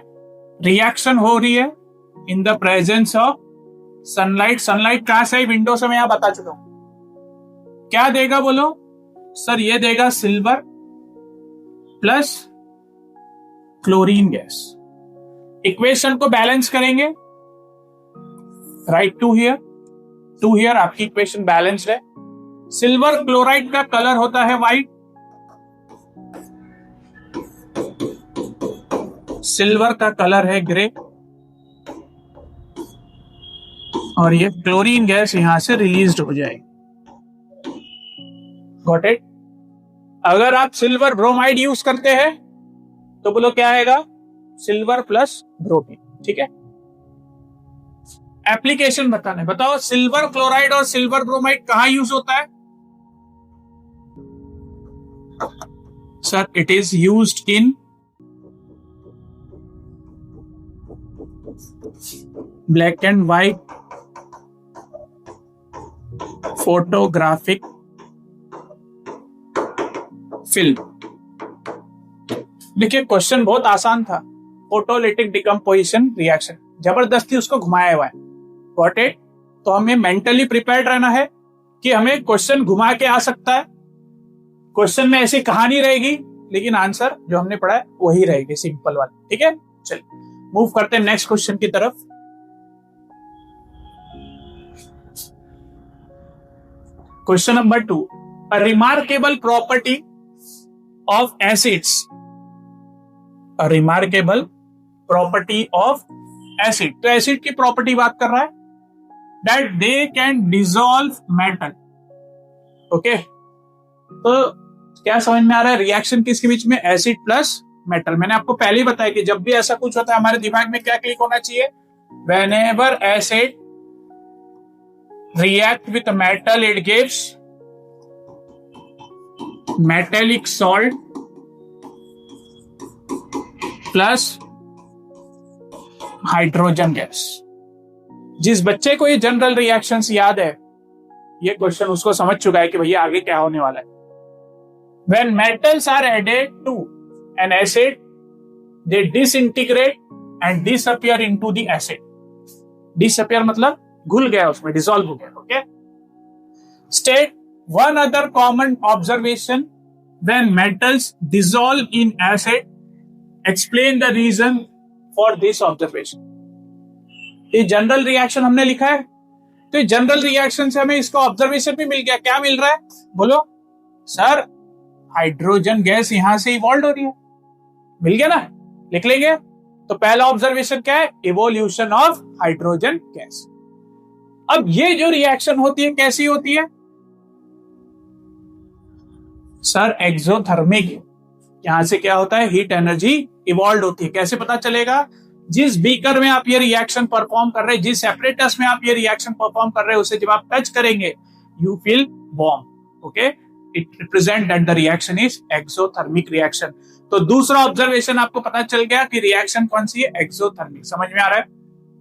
reaction हो रही है इन the presence of sunlight. Sunlight कहां से, विंडो से मैं यहां बता चुका हूं। क्या देगा बोलो सर, ये देगा silver plus chlorine gas. Equation को बैलेंस करेंगे, राइट टू हियर आपकी इक्वेशन बैलेंस्ड है। सिल्वर क्लोराइड का कलर होता है व्हाइट, सिल्वर का कलर है ग्रे, और ये क्लोरीन गैस यहां से रिलीज हो जाएगी। Got it. अगर आप सिल्वर ब्रोमाइड यूज करते हैं तो बोलो क्या आएगा, सिल्वर प्लस ब्रोमीन, ठीक है। एप्लीकेशन बताने, बताओ सिल्वर क्लोराइड और सिल्वर ब्रोमाइड कहां यूज होता है। Sir it is used in black and white photographic film. देखिए क्वेश्चन बहुत आसान था, फोटोलिटिक डिकम्पोजिशन रिएक्शन, जबरदस्ती उसको घुमाया हुआ है। Got it. तो हमें मेंटली प्रिपेयर्ड रहना है कि हमें क्वेश्चन घुमा के आ सकता है, क्वेश्चन में ऐसी कहानी रहेगी लेकिन आंसर जो हमने पढ़ा है वही रहेगी, सिंपल वाली, ठीक है। चलिए मूव करते हैं नेक्स्ट क्वेश्चन की तरफ। Question number 2, a remarkable property of acids, a remarkable property of acid. तो एसिड की प्रॉपर्टी बात कर रहा है, that they can dissolve metal. Okay, तो क्या समझ में आ रहा है, रिएक्शन किसके बीच में, एसिड प्लस मेटल। मैंने आपको पहले ही बताया कि जब भी ऐसा कुछ होता है हमारे दिमाग में क्या क्लिक होना चाहिए, whenever acid react with metal it gives metallic salt plus hydrogen gas. जिस बच्चे को ये जनरल रिएक्शंस याद है, ये क्वेश्चन उसको समझ चुका है कि भैया आगे क्या होने वाला है। When metals are added to an acid, they disintegrate and disappear into the acid. Disappear मतलब घुल गया उसमें, डिसॉल्व हो गया। Okay, state one other common observation when metals dissolve in acid, explain the reason for this observation. ये general reaction हमने लिखा है, तो जनरल रिएक्शन से हमें इसका ऑब्जर्वेशन भी मिल गया। क्या मिल रहा है बोलो सर, हाइड्रोजन गैस यहां से इवॉल्व हो रही है, मिल गया ना, लिख लेंगे। तो पहला ऑब्जर्वेशन क्या है, इवोल्यूशन ऑफ हाइड्रोजन गैस। अब ये जो रिएक्शन होती है कैसी होती है सर, एक्सोथर्मिक। यहां से क्या होता है, हीट एनर्जी इवॉल्व होती है। कैसे पता चलेगा, जिस बीकर में आप ये रिएक्शन परफॉर्म कर रहे हैं, जिस एपरेटस में आप ये रिएक्शन परफॉर्म कर रहे हैं, उसे जब आप टच करेंगे you feel warm. Okay, it represent that the reaction is exothermic reaction. तो दूसरा ऑब्जर्वेशन आपको पता चल गया कि रिएक्शन कौन सी है, एक्सोथर्मिक। समझ में आ रहा है।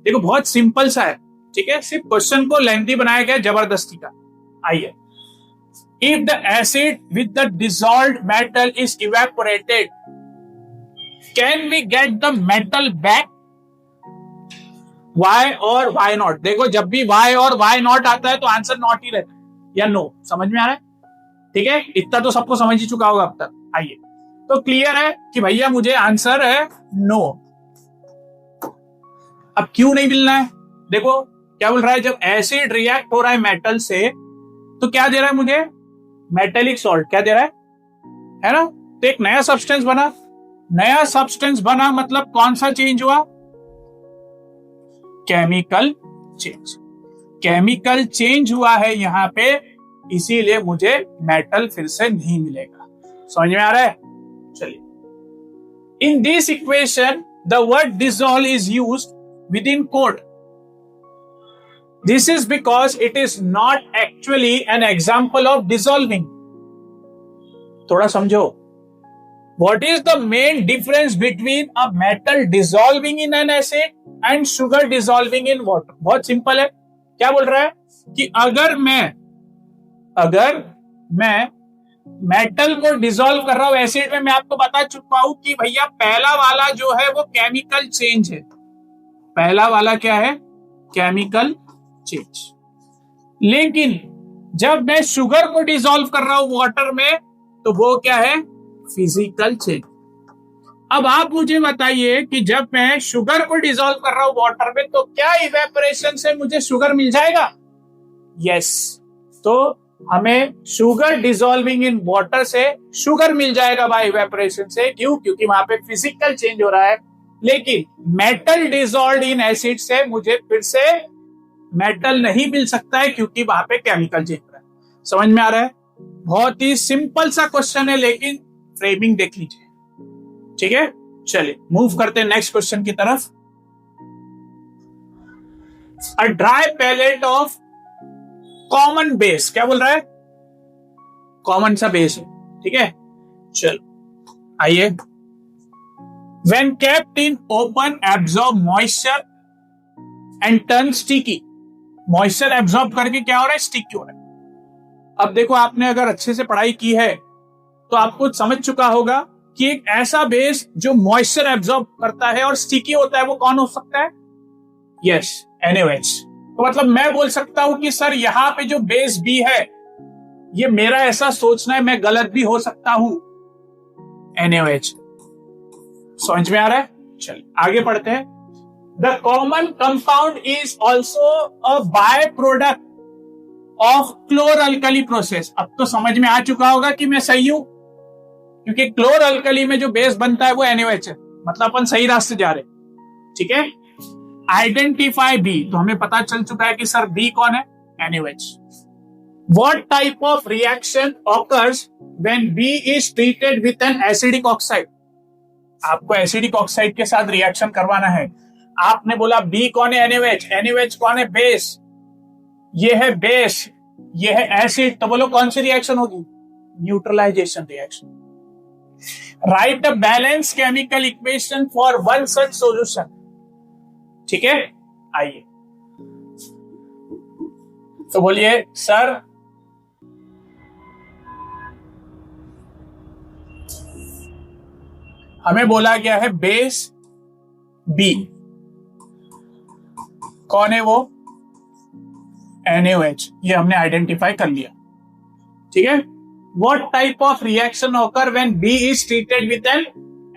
देखो बहुत सिंपल सा है, ठीक है, सिर्फ क्वेश्चन को लेंथी बनाया गया जबरदस्ती का। आइए, if the acid with the dissolved metal is evaporated, can we get the metal back, why और वाई नॉट। देखो जब भी वाई और वाई नॉट आता है तो आंसर नॉट ही रहता है या नो। समझ में आ रहा है, ठीक है, इतना तो सबको समझ ही चुका होगा अब तक। आइए, तो क्लियर है कि भैया मुझे आंसर है नो। अब क्यों नहीं मिलना है, देखो क्या बोल रहा है, जब एसिड रिएक्ट हो रहा है मेटल से तो क्या दे रहा है मुझे, मेटेलिक सॉल्ट। क्या दे रहा है ना। तो एक नया सब्सटेंस बना, नया सब्सटेंस बना मतलब कौन सा चेंज हुआ, केमिकल चेंज। केमिकल चेंज हुआ है यहां पे, इसीलिए मुझे मेटल फिर से नहीं मिलेगा। समझ में आ रहा है। चलिए In this equation, the word dissolve is used within quote. This is because it is not actually an example of dissolving. थोड़ा समझो. What is the main difference between a metal dissolving in an acid and sugar dissolving in water? बहुत simple है. क्या बोल रहा है कि अगर मैं मेटल को डिसॉल्व कर रहा हूं एसिड में, मैं आपको बता चुका हूं कि भैया पहला वाला जो है वो केमिकल चेंज है. पहला वाला क्या है? Chemical change. लेकिन जब मैं शुगर को डिसॉल्व कर रहा हूं वाटर में तो वो क्या है? Physical change. अब आप मुझे बताइए कि जब मैं शुगर को डिसॉल्व कर रहा हूं वाटर में तो क्या इवेपोरेशन से मुझे शुगर मिल जाएगा? यस. तो हमें शुगर डिसॉल्विंग इन वाटर से शुगर मिल जाएगा बाय इवेपोरेशन से. क्यों? क्योंकि वहां पे फिजिकल चेंज हो रहा है. लेकिन मेटल डिसॉल्व्ड इन एसिड से मुझे फिर से मेटल नहीं मिल सकता है क्योंकि वहां पे केमिकल चेंज हो रहा है. समझ में आ रहा है? बहुत ही सिंपल सा क्वेश्चन है, लेकिन फ्रेमिंग देख लीजिए. ठीक है, चलिए मूव करते हैं नेक्स्ट क्वेश्चन की तरफ. A dry pellet of common base. क्या बोल रहा है? कॉमन सा बेस है. ठीक है, चलो आइए. When kept in open absorb moisture and turn sticky. Moisture absorb करके क्या हो रहा है? स्टिकी हो रहा है. अब देखो, आपने अगर अच्छे से पढ़ाई की है तो आपको समझ चुका होगा कि एक ऐसा बेस जो मॉइस्चर एब्जॉर्ब करता है और स्टिकी होता है वो कौन हो सकता है? Yes, NaOH. तो मतलब मैं बोल सकता हूं कि सर यहां पे जो बेस बी है, ये मेरा ऐसा सोचना है, मैं गलत भी हो सकता हूं. NaOH. समझ में आ रहा है? चलिए आगे पढ़ते हैं. The common compound is also a by product of क्लोर alkali process. अब तो समझ में आ चुका होगा कि मैं सही हूं, क्योंकि क्लोर अल्कली में जो बेस बनता है वो NaOH है. मतलब अपन सही रास्ते जा रहे हैं. ठीक है. Identify B. तो हमें पता चल चुका है कि सर बी कौन है? NaOH. What type of reaction occurs when B is treated with an acidic oxide? आपको एसिडिक ऑक्साइड के साथ रिएक्शन करवाना है. आपने बोला बी कौन है? NaOH. NaOH कौन है? बेस. ये है बेस, ये है एसिड. तो बोलो कौन सी रिएक्शन होगी? Neutralisation reaction. Write a balance chemical equation for one such solution. ठीक है, आइए. तो बोलिए सर हमें बोला गया है बेस बी. कौन है वो? NaOH. ये हमने आइडेंटिफाई कर लिया. ठीक है. What type of reaction occur when B is treated with an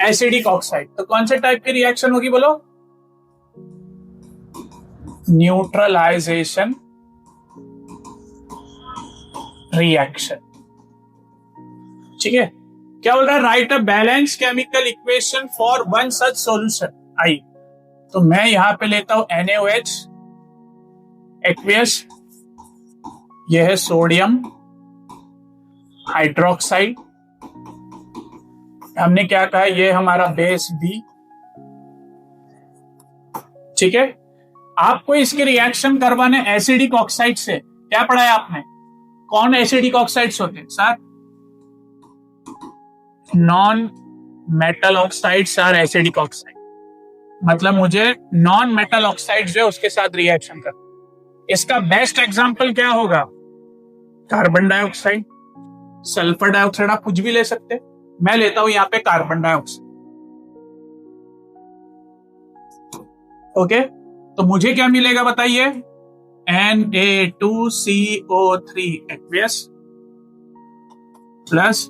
acidic oxide? तो कौन से टाइप की रिएक्शन होगी बोलो? Neutralisation reaction. ठीक है. क्या बोल रहा है? Write a balance chemical equation for one such solution. I तो मैं यहां पे लेता हूं NaOH एक्वियस. यह है सोडियम हाइड्रोक्साइड. हमने क्या कहा? ये हमारा बेस बी. ठीक है. आपको इसके रिएक्शन करवाने एसिडिक ऑक्साइड से. क्या पढ़ा है आपने? कौन एसिडिक ऑक्साइड्स होते हैं sir? Non metal oxides are acidic oxide. मतलब मुझे नॉन मेटल ऑक्साइड जो है उसके साथ रिएक्शन कर. इसका बेस्ट एग्जांपल क्या होगा? Carbon dioxide, sulphur dioxide. आप कुछ भी ले सकते हैं. मैं लेता हूं यहां पे कार्बन डाइऑक्साइड. ओके. तो मुझे क्या मिलेगा बताइए? Na2CO3 aqueous plus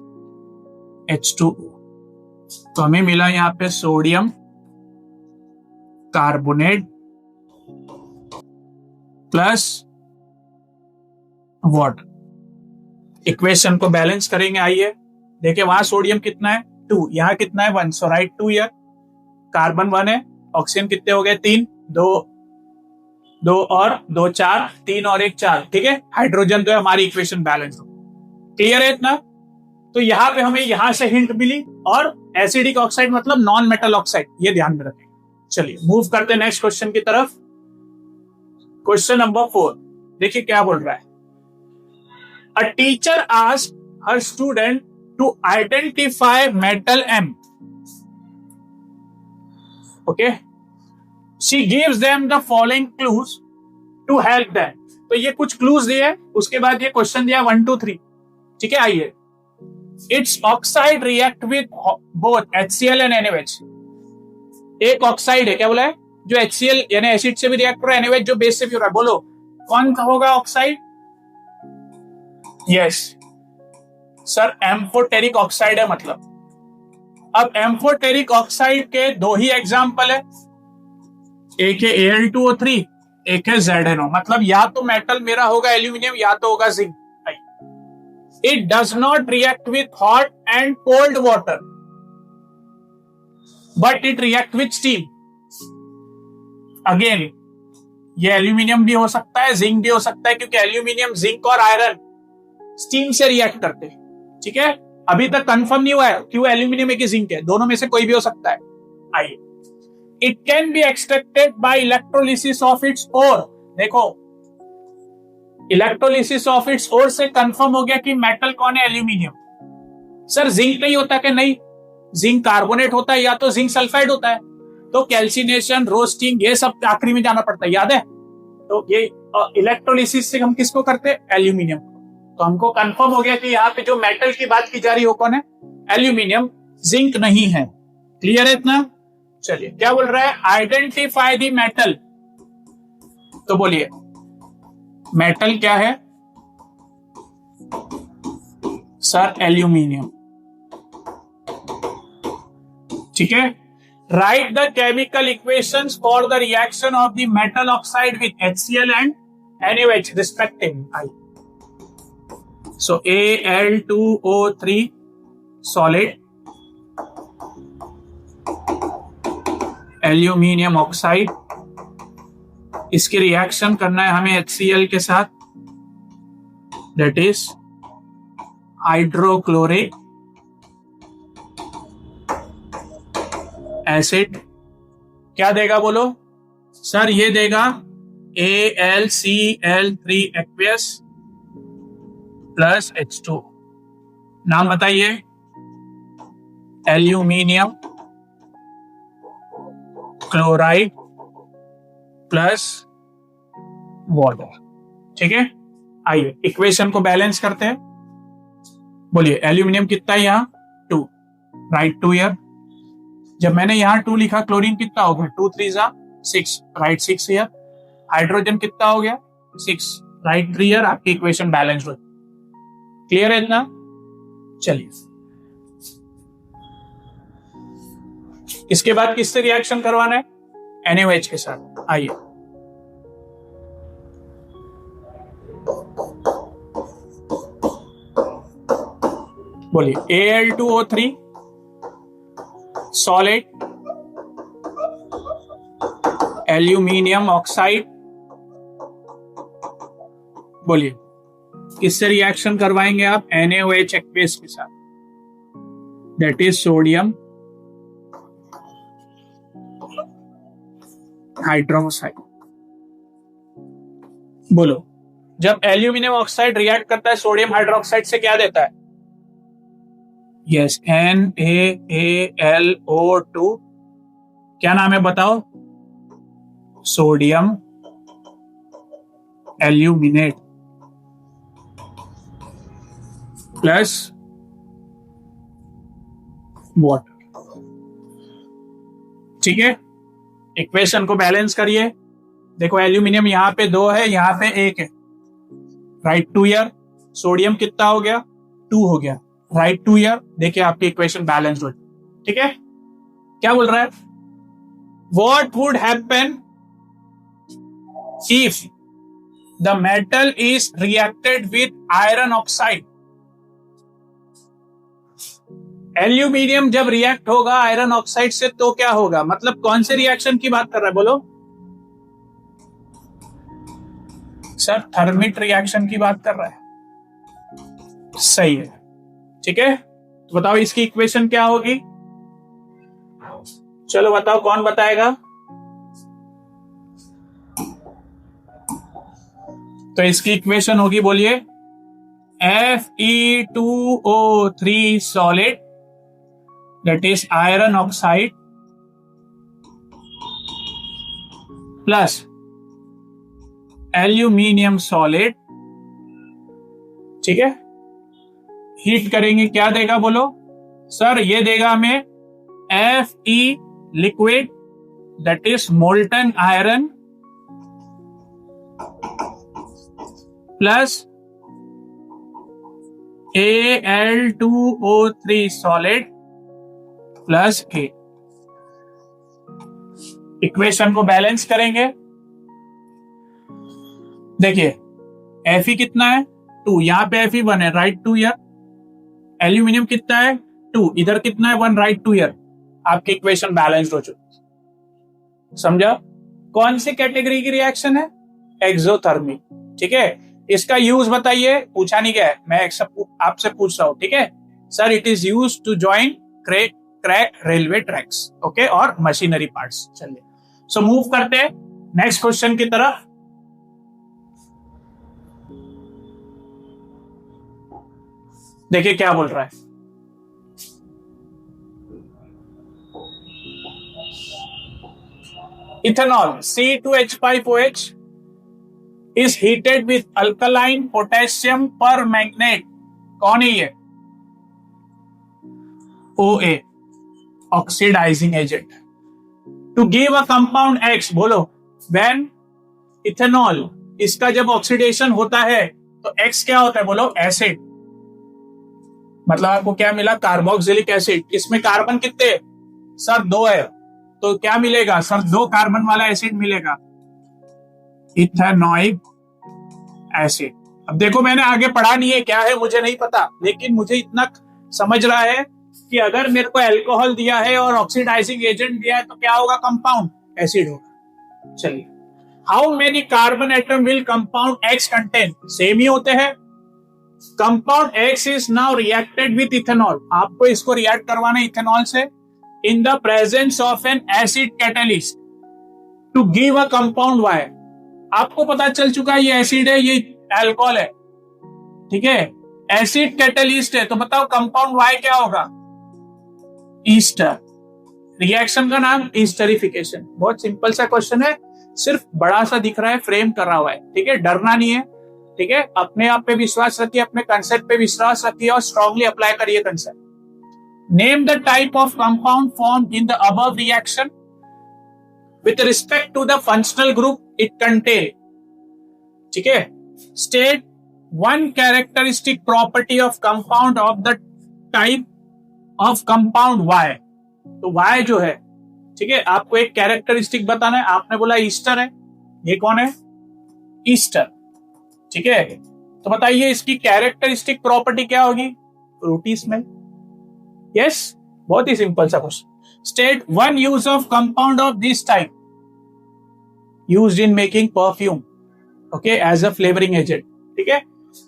H2O. तो हमें मिला यहां पे sodium carbonate plus water. Equation को बैलेंस करेंगे. आइए देखिए, वहां सोडियम कितना है? 2. यहां कितना है? 1. सो राइट 2 ईयर. कार्बन 1 है. ऑक्सीजन कितने हो गए? 3. 2 और 2 4. 3 और 1 4. ठीक है. हाइड्रोजन तो है. हमारी इक्वेशन बैलेंस हो. क्लियर है इतना? तो यहां पे हमें यहां से हिंट मिली और एसिडिक ऑक्साइड मतलब नॉन मेटल ऑक्साइड, ये ध्यान में रखें। चलिए मूव करते हैं नेक्स्ट क्वेश्चन की तरफ। क्वेश्चन नंबर 4, देखिए क्या बोल रहा है। A teacher asked her student to identify metal M. Okay, she gives them the following clues to help them. तो ये कुछ क्लूज दिए, उसके बाद ये क्वेश्चन दिया 1 2 3। ठीक है, आइए। It's oxide react with both HCl and NaOH। एक ऑक्साइड है, क्या बोला है, जो HCl यानी एसिड से भी रिएक्ट हो रहा है, NaOH जो बेस से भी हो रहा है। बोलो कौन होगा oxide? Yes sir, amphoteric oxide है मतलब। अब एम्फोटेरिक ऑक्साइड के दो ही एग्जाम्पल है, एक है Al2O3, एक है ZnO। मतलब या तो मेटल मेरा होगा एल्यूमिनियम या तो होगा zinc. It does not react with hot and cold water but it react with steam. Again ये एल्यूमिनियम भी हो सकता है, जिंक भी हो सकता है, क्योंकि एल्यूमिनियम, जिंक और आयरन स्टीम से रिएक्ट करते हैं। ठीक है, अभी तक कंफर्म नहीं हुआ है क्यों एल्यूमिनियम है कि जिंक है, दोनों में से कोई भी हो सकता है। आइए, it can be extracted by electrolysis of its ore. देखो इलेक्ट्रोलिसिस ऑफ इट्स ओर से कंफर्म हो गया कि मेटल कौन है, एल्यूमिनियम। सर जिंक नहीं होता कि नहीं, जिंक कार्बोनेट होता है या तो जिंक सल्फाइड होता है। तो कैल्सिनेशन, रोस्टिंग, ये सब आखिरी में जाना पड़ता है, याद है। तो ये इलेक्ट्रोलिसिस से हम किसको करते हैं, एल्यूमिनियम। तो हमको कंफर्म हो गया कि यहाँ पे जो मेटल की बात की जा रही है वो कौन है, एल्यूमिनियम, जिंक नहीं है। क्लियर है इतना? चलिए क्या बोल रहा है, आइडेंटिफाई द मेटल। तो बोलिए मेटल क्या है सर, एल्यूमिनियम। ठीक है, right the chemical equations for the reaction of the metal oxide with HCl and NaOH respectively. So Al2O3 solid, aluminium oxide, इसकी रिएक्शन करना है हमें HCl के साथ, दैट इज हाइड्रोक्लोरिक एसिड। क्या देगा बोलो सर, ये देगा AlCl3 एक्वियस प्लस H2। नाम बताइए, एल्यूमिनियम क्लोराइड प्लस वाटर। ठीक है, आइए इक्वेशन को बैलेंस करते हैं। बोलिए एल्यूमिनियम कितना है यहाँ, 2, राइट 2 ईयर। जब मैंने यहाँ 2 लिखा, क्लोरीन कितना हो गया, 2 3 6, राइट 6 ईयर। हाइड्रोजन कितना हो गया, 6, राइट 3 ईयर। आपकी इक्वेशन बैलेंस हो। क्लियर है इतना? चलिए इसके बाद किससे रिएक्शन करवाना है, NaOH के साथ। आइए बोलिए Al2O3 सॉलिड, एल्यूमिनियम ऑक्साइड। बोलिए किससे रिएक्शन करवाएंगे आप, NaOH एक्वेस के साथ, दैट इज सोडियम हाइड्रोक्साइड। बोलो जब एल्यूमिनियम ऑक्साइड रिएक्ट करता है सोडियम हाइड्रोक्साइड से, क्या देता है, यस NaAlO2। क्या नाम है बताओ, सोडियम एल्यूमिनेट प्लस वाटर। ठीक है, इक्वेशन को बैलेंस करिए। देखो एल्यूमिनियम यहाँ पे 2 है, यहाँ पे 1 है, राइट 2 ईयर। सोडियम कितना हो गया, 2 हो गया, राइट 2 ईयर। देखिए आपकी इक्वेशन बैलेंस हो। ठीक है, क्या बोल रहा है, what would happen if the metal is reacted with iron oxide. Aluminium जब रिएक्ट होगा आयरन ऑक्साइड से तो क्या होगा, मतलब कौन से रिएक्शन की बात कर रहा है, बोलो सर, थर्मिट रिएक्शन की बात कर रहा है। सही है, ठीक है। तो बताओ इसकी इक्वेशन क्या होगी, चलो बताओ कौन बताएगा। तो इसकी इक्वेशन होगी, बोलिए, Fe2O3 solid, that is iron oxide, plus aluminium solid, ठीक है, हीट करेंगे, क्या देगा बोलो सर? ये देगा हमें Fe liquid, that is molten iron, plus Al2O3 solid plus heat. Equation को बैलेंस करेंगे। देखिए Fe कितना है 2, यहां पे Fe1 है, राइट 2 ईयर। एल्यूमिनियम कितना है 2, इधर कितना है 1, राइट 2 ईयर। आपकी इक्वेशन बैलेंस्ड हो चुकी। समझा? कौन सी कैटेगरी की रिएक्शन है? एक्सोथर्मिक। ठीक है, इसका यूज बताइए, पूछा नहीं गया है, मैं आपसे पूछ रहा हूं। ठीक है sir, it is use to join crack railway tracks, okay, और मशीनरी पार्ट्स। चलिए सो मूव करते हैं नेक्स्ट क्वेश्चन की तरफ। देखिए क्या बोल रहा है। Ethanol C2H5OH is heated with alkaline potassium permanganate। कौन है ये? OA, oxidizing agent, to give a compound X। बोलो, when ethanol, इसका जब ऑक्सीडेशन होता है तो X क्या होता है? बोलो, एसिड। मतलब आपको क्या मिला? Carboxylic acid. इसमें कार्बन कितने सर? 2 है, तो क्या मिलेगा सर? 2 कार्बन वाला एसिड मिलेगा, इथेनोइक एसिड। अब देखो, मैंने आगे पढ़ा नहीं है, क्या है मुझे नहीं पता, लेकिन मुझे इतना समझ रहा है कि अगर मेरे को अल्कोहल दिया है और ऑक्सीडाइजिंग एजेंट दिया है तो क्या होगा? कंपाउंड एसिड होगा। चलिए, how many carbon atom will compound X contain? Same ही होते हैं। Compound X is now reacted with ethanol. आपको इसको रिएक्ट करवाना इथेनॉल से in the presence of an acid catalyst to give a compound Y. आपको पता चल चुका है ये एसिड है, ये अल्कोहल है। ठीक है, एसिड कैटलिस्ट है, तो बताओ कंपाउंड वाई क्या होगा? ईस्टर। रिएक्शन का नाम ईस्टरिफिकेशन। बहुत सिंपल सा क्वेश्चन है, सिर्फ बड़ा सा दिख रहा है, फ्रेम कर रहा हुआ है। ठीक है, डरना नहीं है। ठीक है, अपने आप पे विश्वास रखिए, अपने कंसेप्ट पे विश्वास रखिए और स्ट्रांगली अप्लाई करिए concept. Name the type of compound formed in the above reaction with respect to the functional group it contain। ठीक है, state one characteristic property of compound of the type of compound Y। तो Y जो है, ठीक है, आपको एक characteristic बताना है। आपने बोला ईस्टर है, ये कौन है? ईस्टर। ठीक है, तो बताइए इसकी कैरेक्टरिस्टिक प्रॉपर्टी क्या होगी? Frooti smell. यस, बहुत ही सिंपल सा question. State one use of compound of this type used in making perfume, okay, as a flavoring agent। ठीक है,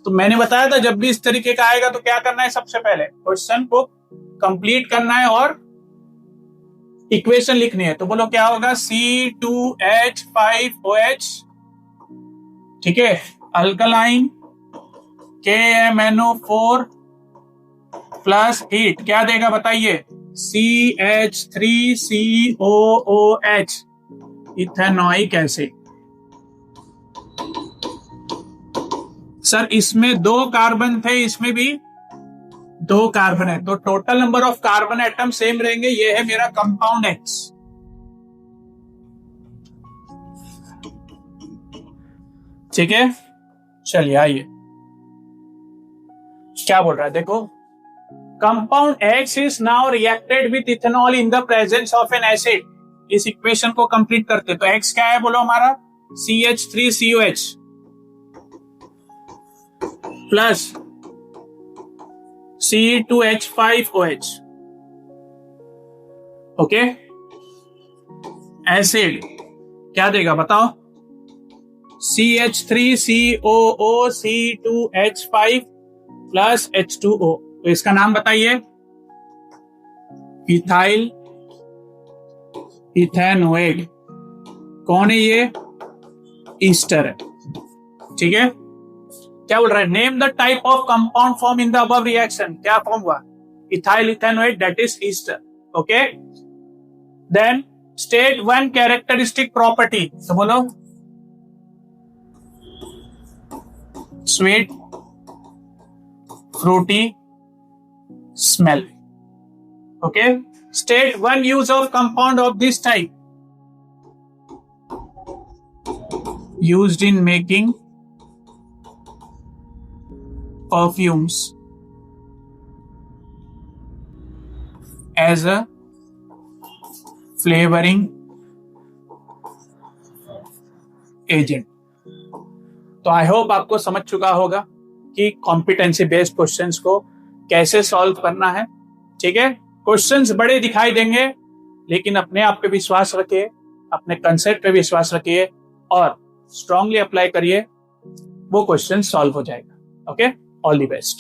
तो मैंने बताया था जब भी इस तरीके का आएगा तो क्या करना है? सबसे पहले क्वेश्चन को कंप्लीट करना है और इक्वेशन लिखनी है। तो बोलो क्या होगा? C2H5OH, ठीक है, अल्कलाइन KMNO4 प्लस हीट, क्या देगा बताइए? CH3COOH, ethanoic acid. सर इसमें 2 कार्बन थे, इसमें भी 2 कार्बन है, तो total number of carbon atom same रहेंगे। ये है मेरा कंपाउंड एक्स। ठीक है, चलिए आइए क्या बोल रहा है, देखो। Compound X is now reacted with ethanol in the presence of an acid। इस इक्वेशन को कंप्लीट करते तो X क्या है बोलो हमारा? CH3COH plus C2H5OH, okay. Acid क्या देगा बताओ? CH3COOC2H5 plus H2O। तो इसका नाम बताइए। Ethyl ethanoate. कौन है ये? ईस्टर है। ठीक है, क्या बोल रहा है? Name the type of compound form in the above reaction. क्या फॉर्म हुआ? Ethyl ethanoate, that is ester. Okay, then state one characteristic property. तो बोलो, sweet, fruity, smell. Okay, state one use of compound of this type used in making perfumes as a flavoring agent। तो I hope आपको समझ चुका होगा कि competency based questions को कैसे सॉल्व करना है। ठीक है, क्वेश्चंस बड़े दिखाई देंगे, लेकिन अपने आप पे विश्वास रखिए, अपने कंसेप्ट पे विश्वास रखिए और स्ट्रांगली अप्लाई करिए, वो क्वेश्चन सॉल्व हो जाएगा। Okay, all the best.